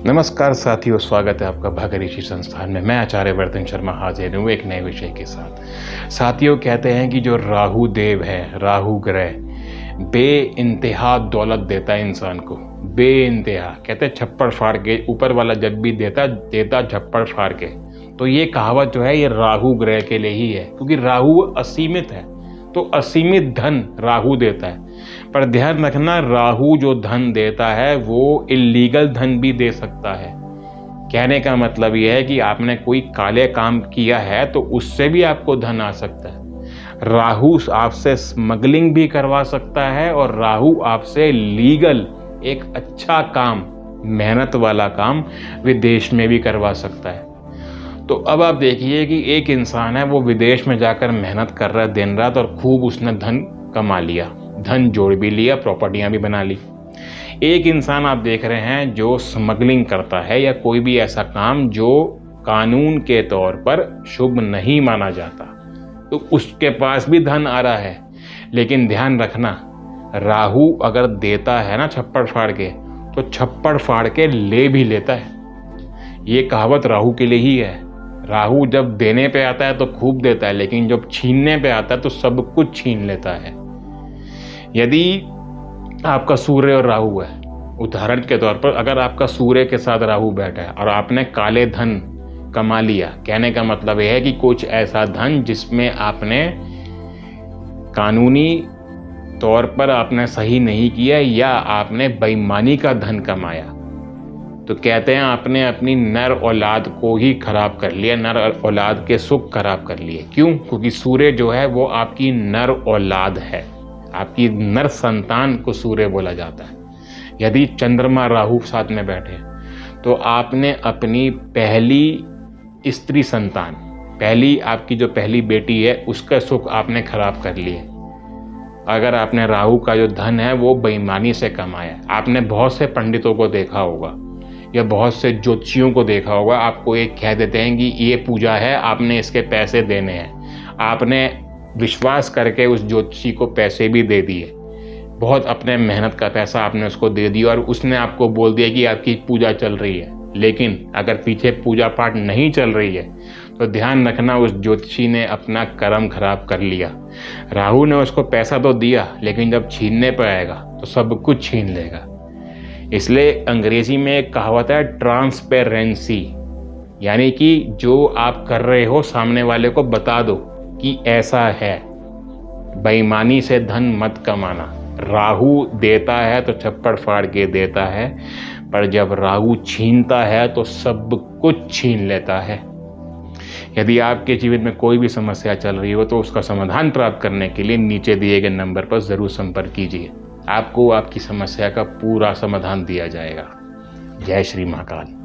नमस्कार साथियों, स्वागत है आपका भाग्य ऋषि संस्थान में। मैं आचार्य वर्धन शर्मा हाजिर हूँ एक नए विषय के साथ। साथियों, कहते हैं कि जो राहु देव है, राहु ग्रह बे इंतहा दौलत देता है इंसान को। बे इंतहा कहते हैं छप्पड़ फाड़ के, ऊपर वाला जब भी देता छप्पड़ फाड़ के। तो ये कहावत जो है ये राहु ग्रह के लिए ही है, क्योंकि राहु असीमित है, तो असीमित धन राहु देता है। पर ध्यान रखना, राहु जो धन देता है वो इल्लीगल धन भी दे सकता है। कहने का मतलब यह है कि आपने कोई काले काम किया है तो उससे भी आपको धन आ सकता है। राहु आपसे स्मगलिंग भी करवा सकता है और राहु आपसे लीगल एक अच्छा काम, मेहनत वाला काम विदेश में भी करवा सकता है। तो अब आप देखिए कि एक इंसान है, वो विदेश में जाकर मेहनत कर रहा है दिन रात और खूब उसने धन कमा लिया, धन जोड़ भी लिया, प्रॉपर्टियां भी बना ली। एक इंसान आप देख रहे हैं जो स्मगलिंग करता है या कोई भी ऐसा काम जो कानून के तौर पर शुभ नहीं माना जाता, तो उसके पास भी धन आ रहा है। लेकिन ध्यान रखना, राहु अगर देता है ना छप्पड़ फाड़ के, तो छप्पड़ फाड़ के ले भी लेता है। ये कहावत राहु के लिए ही है। राहु जब देने पे आता है तो खूब देता है, लेकिन जब छीनने पे आता है तो सब कुछ छीन लेता है। यदि आपका सूर्य और राहु है, उदाहरण के तौर पर अगर आपका सूर्य के साथ राहु बैठा है और आपने काले धन कमा लिया, कहने का मतलब यह है कि कुछ ऐसा धन जिसमें आपने कानूनी तौर पर आपने सही नहीं किया या आपने बेईमानी का धन कमाया, तो कहते हैं आपने अपनी नर औलाद को ही खराब कर लिया, नर औलाद के सुख खराब कर लिए। क्यों? क्योंकि सूर्य जो है वो आपकी नर औलाद है, आपकी नर संतान को सूर्य बोला जाता है। यदि चंद्रमा राहु साथ में बैठे तो आपने अपनी पहली स्त्री संतान, पहली आपकी जो पहली बेटी है, उसका सुख आपने खराब कर लिए। अगर आपने राहु का जो धन है वो बेईमानी से कमाया। आपने बहुत से पंडितों को देखा होगा या बहुत से ज्योतिषियों को देखा होगा, आपको एक कह देते हैं कि ये पूजा है, आपने इसके पैसे देने हैं। आपने विश्वास करके उस ज्योतिषी को पैसे भी दे दिए, बहुत अपने मेहनत का पैसा आपने उसको दे दिया और उसने आपको बोल दिया कि आपकी पूजा चल रही है। लेकिन अगर पीछे पूजा पाठ नहीं चल रही है तो ध्यान रखना, उस ज्योतिषी ने अपना कर्म खराब कर लिया। राहु ने उसको पैसा तो दिया, लेकिन जब छीनने पर आएगा तो सब कुछ छीन लेगा। इसलिए अंग्रेजी में एक कहावत है, ट्रांसपेरेंसी, यानी कि जो आप कर रहे हो सामने वाले को बता दो कि ऐसा है। बेईमानी से धन मत कमाना। राहु देता है तो छप्पड़ फाड़ के देता है, पर जब राहु छीनता है तो सब कुछ छीन लेता है। यदि आपके जीवन में कोई भी समस्या चल रही हो तो उसका समाधान प्राप्त करने के लिए नीचे दिए गए नंबर पर जरूर संपर्क कीजिए। आपको आपकी समस्या का पूरा समाधान दिया जाएगा। जय श्री महाकाल।